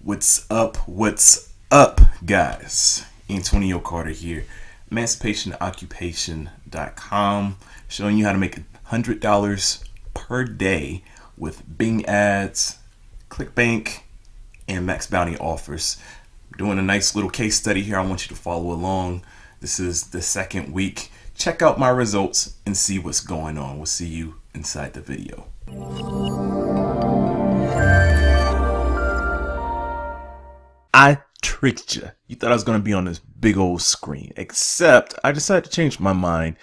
What's up? What's up, guys? Antonio Carter here, emancipationoccupation.com, showing you how to make $100 per day with Bing ads, Clickbank, and Maxbounty offers. I'm doing a nice little case study here. I want you to follow along. This is the second week. Check out my results and see what's going on. We'll see you inside the video. I tricked you. You thought I was going to be on this big old screen, except I decided to change my mind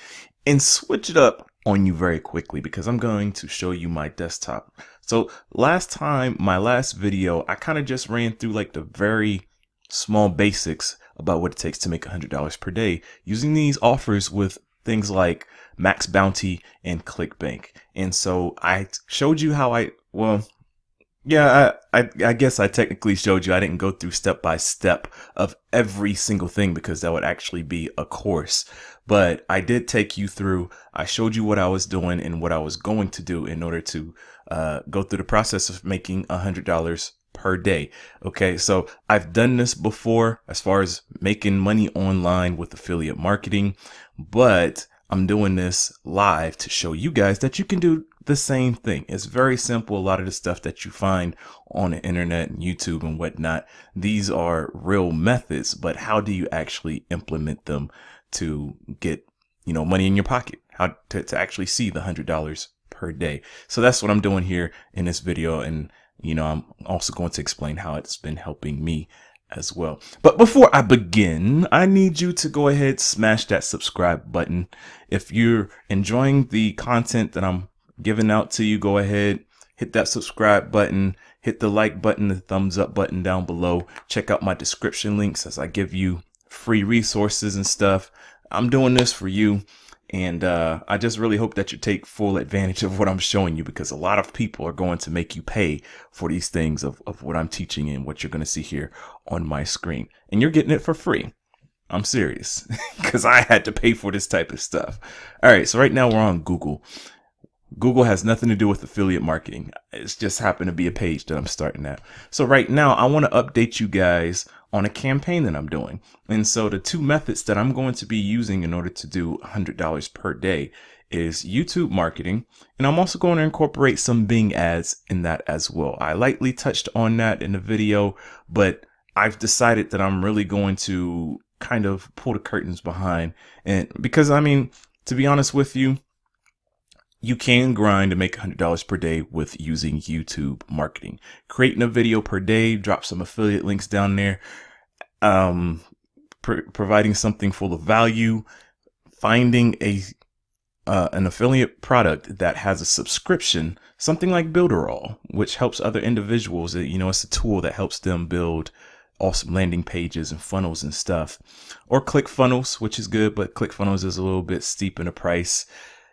and switch it up on you very quickly because I'm going to show you my desktop. So last time, my last video, I kind of just ran through like the very small basics about what it takes to make $100 per day using these offers with things like Maxbounty and Clickbank. And so I showed you how I guess I technically showed you. I didn't go through step by step of every single thing because that would actually be a course. But I did take you through. I showed you what I was doing and what I was going to do in order to go through the process of making $100 per day. Okay, so I've done this before as far as making money online with affiliate marketing, but I'm doing this live to show you guys that you can do the same thing. It's very simple. A lot of the stuff that you find on the internet and YouTube and whatnot, these are real methods, but how do you actually implement them to get, money in your pocket? How to actually see the $100 per day. So that's what I'm doing here in this video. And, I'm also going to explain how it's been helping me as well. But before I begin, I need you to go ahead, smash that subscribe button. If you're enjoying the content that I'm giving out to you, go ahead, hit that subscribe button, hit the like button, the thumbs up button down below. Check out my description links as I give you free resources and stuff. I'm doing this for you. And I just really hope that you take full advantage of what I'm showing you, because a lot of people are going to make you pay for these things of what I'm teaching and what you're going to see here on my screen. And you're getting it for free. I'm serious, because I had to pay for this type of stuff. All right, so right now we're on Google. Google has nothing to do with affiliate marketing. It's just happened to be a page that I'm starting at. So right now I want to update you guys on a campaign that I'm doing. And so the two methods that I'm going to be using in order to do $100 per day is YouTube marketing. And I'm also going to incorporate some Bing ads in that as well. I lightly touched on that in the video, but I've decided that I'm really going to kind of pull the curtains behind. And because, to be honest with you, you can grind to make $100 per day with using YouTube marketing. Creating a video per day, drop some affiliate links down there, providing something full of value, finding an affiliate product that has a subscription, something like Builderall, which helps other individuals. It's a tool that helps them build awesome landing pages and funnels and stuff. Or ClickFunnels, which is good, but ClickFunnels is a little bit steep in the price.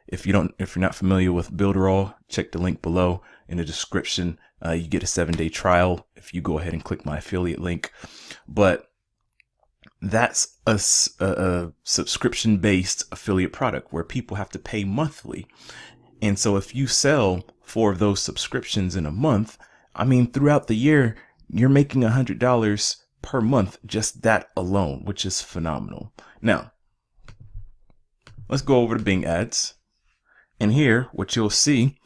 If you're not familiar with Builderall, check the link below in the description. You get a 7-day trial if you go ahead and click my affiliate link. But that's a subscription-based affiliate product where people have to pay monthly. And so if you sell 4 of those subscriptions in a month, throughout the year, you're making $100 per month, just that alone, which is phenomenal. Now, let's go over to Bing ads. And here, what you'll see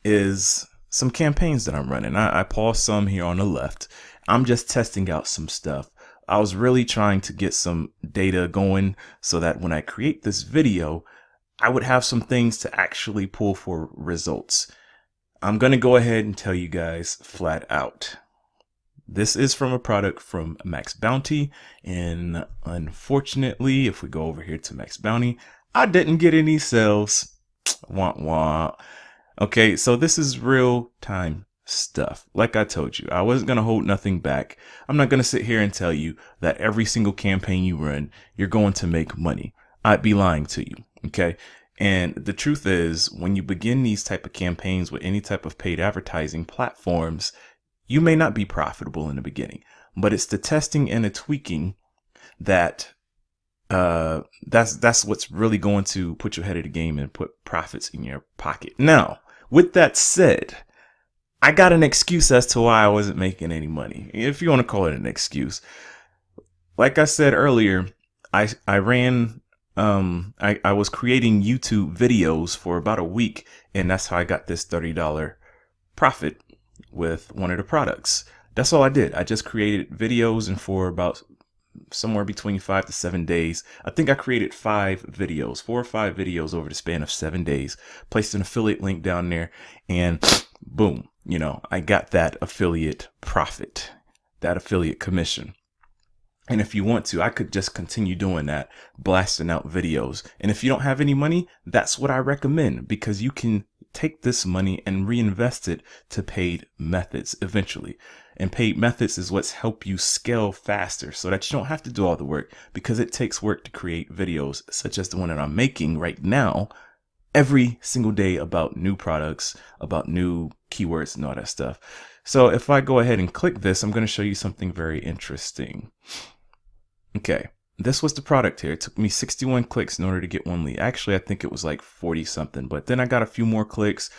is some campaigns that I'm running. I paused some here on the left. I'm just testing out some stuff. I was really trying to get some data going so that when I create this video, I would have some things to actually pull for results. I'm going to go ahead and tell you guys flat out. This is from a product from Maxbounty. And unfortunately, if we go over here to Maxbounty, I didn't get any sales. Wah, wah. Okay, so this is real time stuff. Like I told you, I wasn't going to hold nothing back. I'm not going to sit here and tell you that every single campaign you run, you're going to make money. I'd be lying to you. Okay. And the truth is, when you begin these type of campaigns with any type of paid advertising platforms, you may not be profitable in the beginning, but it's the testing and the tweaking that that's what's really going to put you ahead of the game and put profits in your pocket. Now, with that said, I got an excuse as to why I wasn't making any money, if you want to call it an excuse. Like I said earlier, I ran I was creating YouTube videos for about a week, and that's how I got this $30 profit with one of the products. That's all I did. I just created videos, and for about somewhere between 5 to 7 days, I think I created 5 videos, 4 or 5 videos over the span of 7 days, placed an affiliate link down there, and boom, I got that affiliate profit, that affiliate commission. And if you want to, I could just continue doing that, blasting out videos. And if you don't have any money, that's what I recommend, because you can take this money and reinvest it to paid methods eventually. And paid methods is what's help you scale faster so that you don't have to do all the work, because it takes work to create videos such as the one that I'm making right now every single day about new products, about new keywords and all that stuff. So if I go ahead and click this, I'm going to show you something very interesting. Okay, this was the product here. It took me 61 clicks in order to get one lead. Actually, I think it was like 40 something, but then I got a few more clicks.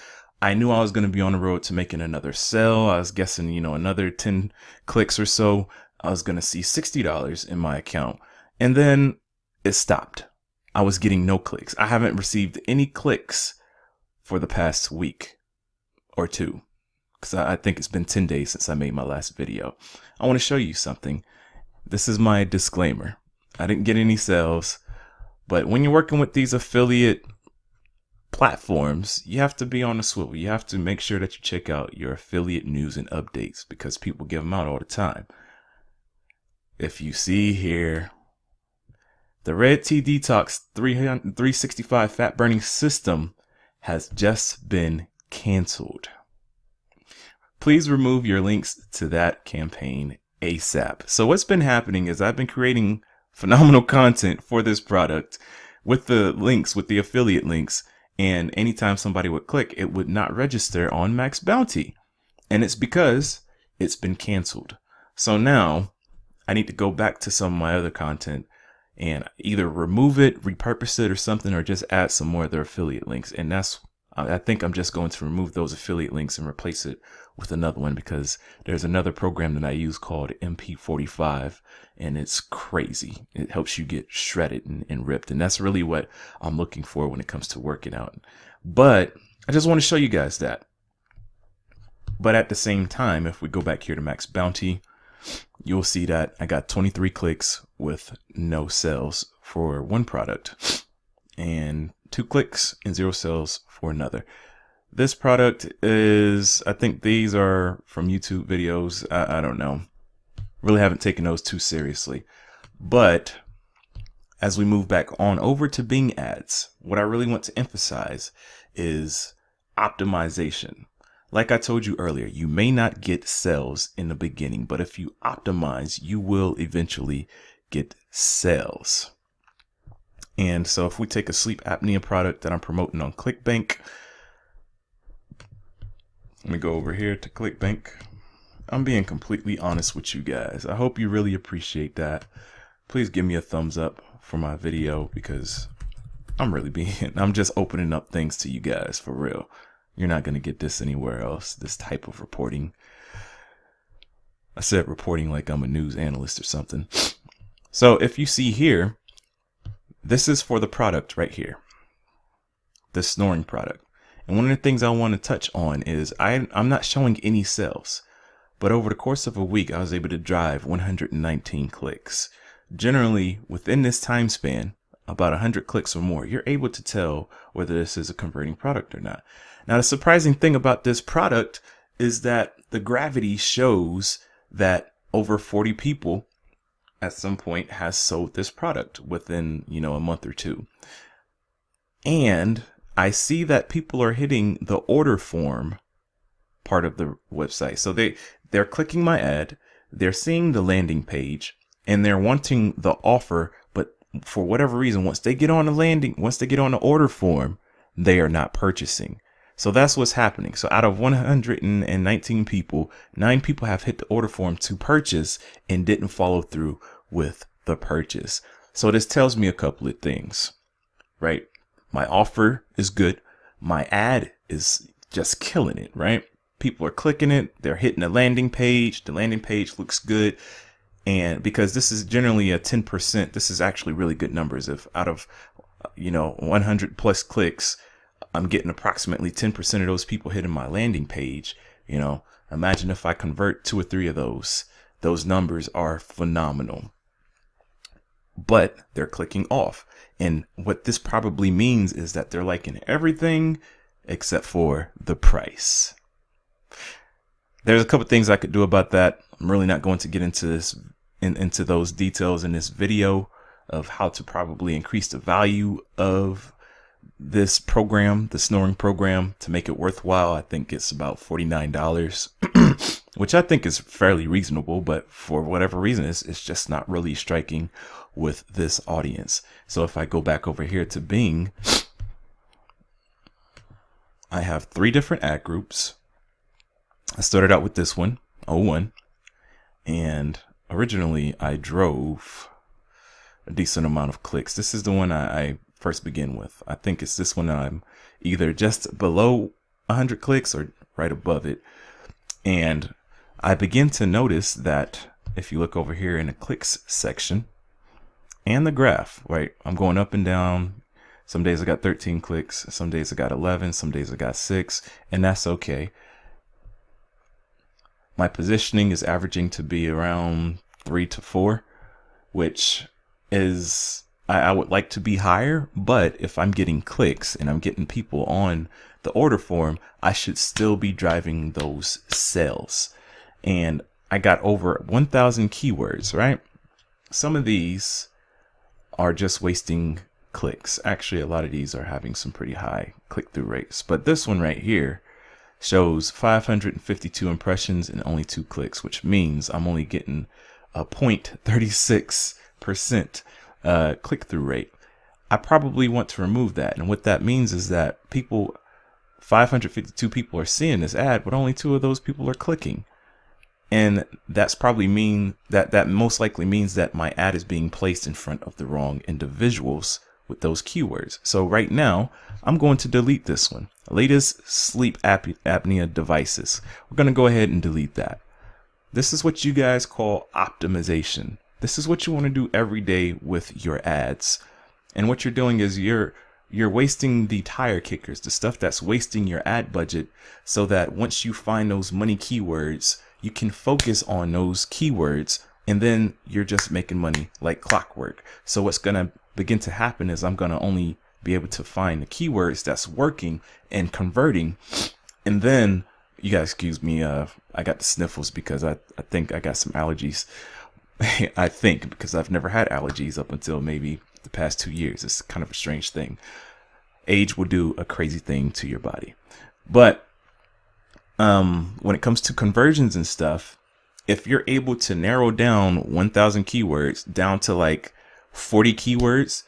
I knew I was going to be on the road to making another sale. I was guessing, another 10 clicks or so, I was going to see $60 in my account. And then it stopped. I was getting no clicks. I haven't received any clicks for the past week or two, because I think it's been 10 days since I made my last video. I want to show you something. This is my disclaimer. I didn't get any sales, but when you're working with these affiliate platforms, you have to be on the swivel. You have to make sure that you check out your affiliate news and updates, because people give them out all the time. If you see here, the Red Tea Detox 365 fat burning system has just been canceled. Please remove your links to that campaign ASAP. So what's been happening is I've been creating phenomenal content for this product with the links, with the affiliate links, and anytime somebody would click, it would not register on Maxbounty. And it's because it's been canceled. So now I need to go back to some of my other content and either remove it, repurpose it or something, or just add some more of their affiliate links. And I think I'm just going to remove those affiliate links and replace it with another one, because there's another program that I use called MP45, and it's crazy. It helps you get shredded and ripped. And that's really what I'm looking for when it comes to working out. But I just want to show you guys that. But at the same time, if we go back here to Maxbounty, you'll see that I got 23 clicks with no sales for one product, and 2 clicks and 0 sales for another. This product is, I think these are from YouTube videos. I don't know. Really haven't taken those too seriously. But as we move back on over to Bing ads, what I really want to emphasize is optimization. Like I told you earlier, you may not get sales in the beginning, but if you optimize, you will eventually get sales. And so if we take a sleep apnea product that I'm promoting on Clickbank, let me go over here to Clickbank. I'm being completely honest with you guys. I hope you really appreciate that. Please give me a thumbs up for my video, because I'm just opening up things to you guys for real. You're not going to get this anywhere else, this type of reporting. I said reporting like I'm a news analyst or something. So if you see here, this is for the product right here, the snoring product. And one of the things I want to touch on is I'm not showing any sales, but over the course of a week, I was able to drive 119 clicks. Generally, within this time span, about 100 clicks or more, you're able to tell whether this is a converting product or not. Now, the surprising thing about this product is that the gravity shows that over 40 people at some point has sold this product within, a month or two. And I see that people are hitting the order form part of the website. So they're clicking my ad, they're seeing the landing page, and they're wanting the offer, but for whatever reason, once they get on the order form, they are not purchasing. So that's what's happening. So out of 119 people, 9 people have hit the order form to purchase and didn't follow through with the purchase. So this tells me a couple of things, right? My offer is good. My ad is just killing it, right? people are clicking it, they're hitting the landing page looks good. And because this is generally a 10%, this is actually really good numbers. If out of 100 plus clicks, I'm getting approximately 10% of those people hitting my landing page. Imagine if I convert 2 or 3 of those numbers are phenomenal. But they're clicking off. And what this probably means is that they're liking everything except for the price. There's a couple things I could do about that. I'm really not going to get into this into those details in this video of how to probably increase the value of this program, the snoring program, to make it worthwhile. I think it's about $49, which I think is fairly reasonable, but for whatever reason, it's just not really striking with this audience. So if I go back over here to Bing, I have 3 different ad groups. I started out with this one, 01, and originally I drove a decent amount of clicks. This is the one I first begin with. I think it's this one. I'm either just below 100 clicks or right above it. And I begin to notice that if you look over here in the clicks section and the graph, right, I'm going up and down. Some days I got 13 clicks, some days I got 11, some days I got 6, and that's okay. My positioning is averaging to be around 3 to 4, which is, I would like to be higher, but if I'm getting clicks and I'm getting people on the order form, I should still be driving those sales. And I got over 1,000 keywords, right? Some of these are just wasting clicks. Actually, a lot of these are having some pretty high click-through rates, but this one right here shows 552 impressions and only 2 clicks, which means I'm only getting a 0.36% click-through rate. I probably want to remove that. And what that means is that 552 people are seeing this ad, but only 2 of those people are clicking. And that's probably that most likely means that my ad is being placed in front of the wrong individuals with those keywords. So right now I'm going to delete this one. Latest sleep apnea devices. We're going to go ahead and delete that. This is what you guys call optimization. This is what you want to do every day with your ads. And what you're doing is you're wasting the tire kickers, the stuff that's wasting your ad budget, so that once you find those money keywords, you can focus on those keywords, and then you're just making money like clockwork. So what's going to begin to happen is I'm going to only be able to find the keywords that's working and converting. And then, you guys excuse me, I got the sniffles because I think I got some allergies. I think, because I've never had allergies up until maybe the past 2 years. It's kind of a strange thing. Age will do a crazy thing to your body. But when it comes to conversions and stuff, if you're able to narrow down 1,000 keywords down to like 40 keywords,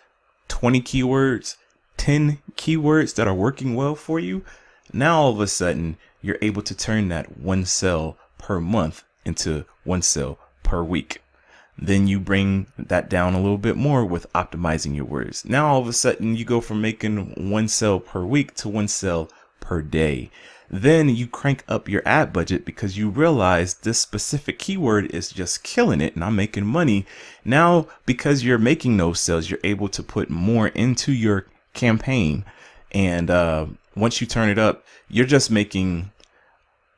20 keywords, 10 keywords that are working well for you, now all of a sudden you're able to turn that 1 sale per month into 1 sale per week. Then you bring that down a little bit more with optimizing your words. Now all of a sudden you go from making 1 sale per week to 1 sale per day. Then you crank up your ad budget because you realize this specific keyword is just killing it and I'm making money. Now, because you're making those sales, you're able to put more into your campaign. And once you turn it up, you're just making,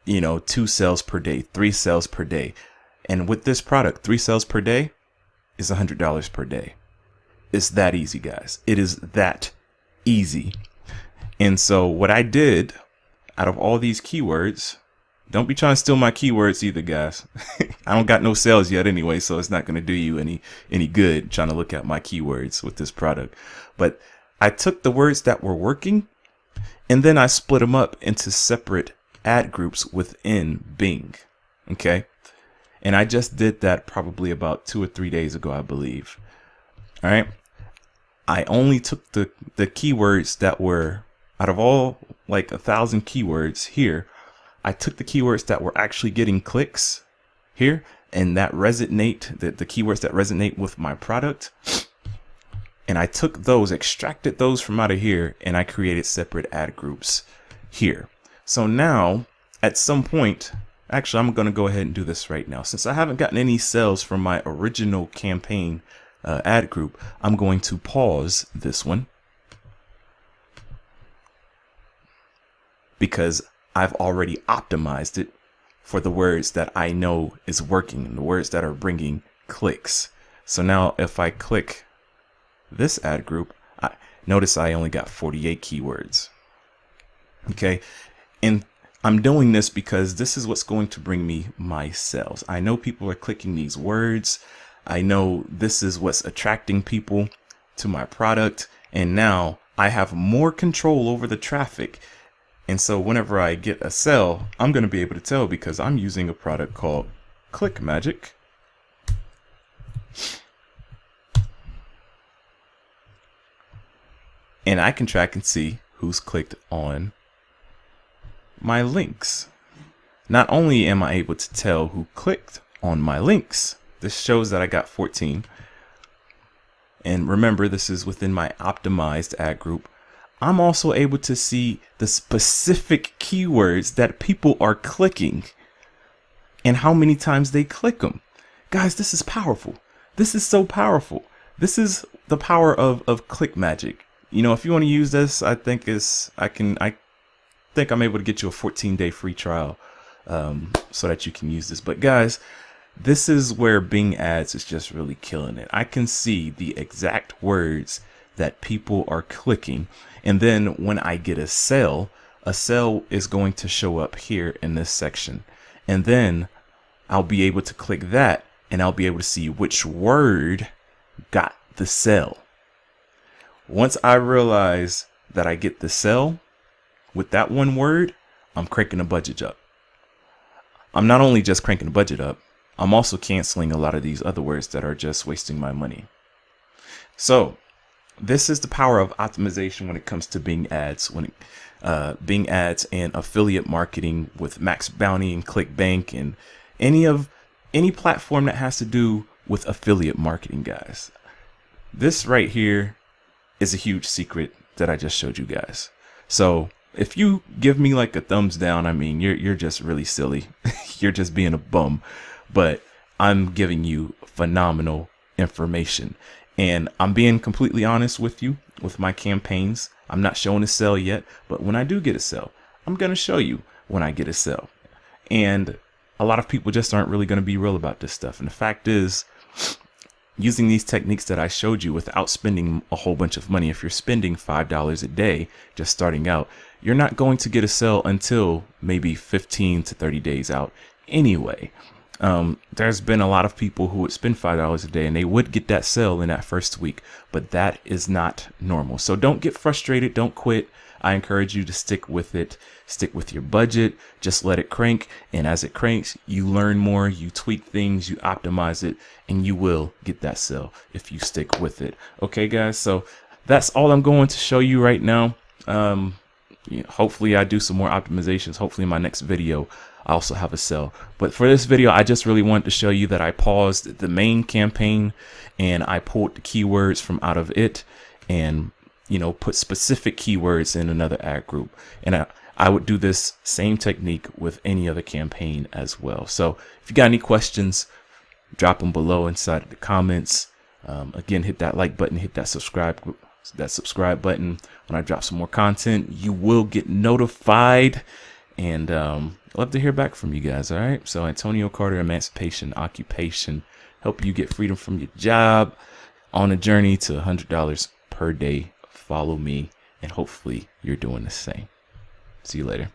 2 sales per day, 3 sales per day. And with this product, 3 sales per day is $100 per day. It's that easy, guys. It is that easy. And so what I did, out of all these keywords, don't be trying to steal my keywords either, guys. I don't got no sales yet anyway, so it's not going to do you any good trying to look at my keywords with this product. But I took the words that were working and then I split them up into separate ad groups within Bing. Okay. And I just did that probably about 2 or 3 days ago, I believe. All right. I only took the keywords that were, out of all like 1,000 keywords here, I took the keywords that were actually getting clicks here and that resonate, the keywords that resonate with my product. And I took those, extracted those from out of here, and I created separate ad groups here. So now at some point, actually, I'm going to go ahead and do this right now. Since I haven't gotten any sales from my original campaign ad group, I'm going to pause this one because I've already optimized it for the words that I know is working and the words that are bringing clicks. So now if I click this ad group, notice I only got 48 keywords. Okay. And I'm doing this because this is what's going to bring me my sales. I know people are clicking these words. I know this is what's attracting people to my product. And now I have more control over the traffic. And so whenever I get a sale, I'm going to be able to tell because I'm using a product called Clickmagic. And I can track and see who's clicked on my links. Not only am I able to tell who clicked on my links, this shows that I got 14. And remember, this is within my optimized ad group. I'm also able to see the specific keywords that people are clicking and how many times they click them. Guys, this is powerful. This is so powerful. This is the power of Clickmagic. You know, if you want to use this, I think I'm able to get you a 14-day free trial so that you can use this. But guys, this is where Bing Ads is just really killing it. I can see the exact words that people are clicking. And then when I get a sale is going to show up here in this section. And then I'll be able to click that and I'll be able to see which word got the sale. Once I realize that I get the sale with that one word, I'm cranking the budget up. I'm not only just cranking the budget up, I'm also canceling a lot of these other words that are just wasting my money. So this is the power of optimization when it comes to Bing Ads, Bing Ads and affiliate marketing with Maxbounty and Clickbank and any platform that has to do with affiliate marketing, guys. This right here is a huge secret that I just showed you guys. So if you give me like a thumbs down, I mean, you're just really silly. You're just being a bum. But I'm giving you phenomenal information. And I'm being completely honest with you with my campaigns. I'm not showing a sale yet, but when I do get a sale, I'm going to show you when I get a sale. And a lot of people just aren't really going to be real about this stuff. And the fact is, using these techniques that I showed you without spending a whole bunch of money, if you're spending $5 a day just starting out, you're not going to get a sale until maybe 15 to 30 days out anyway. There's been a lot of people who would spend $5 a day and they would get that sale in that first week, but that is not normal. So don't get frustrated. Don't quit. I encourage you to stick with it. Stick with your budget. Just let it crank. And as it cranks, you learn more, you tweak things, you optimize it, and you will get that sale if you stick with it. Okay, guys. So that's all I'm going to show you right now. Hopefully I do some more optimizations. Hopefully in my next video, I also have a sale. But for this video, I just really wanted to show you that I paused the main campaign and I pulled the keywords from out of it and, put specific keywords in another ad group. And I would do this same technique with any other campaign as well. So if you got any questions, drop them below inside of the comments. Again, hit that like button, hit that subscribe button. When I drop some more content, you will get notified. And I'd love to hear back from you guys. All right. So Antonio Carter, Emancipation Occupation, help you get freedom from your job on a journey to $100 per day. Follow me and hopefully you're doing the same. See you later.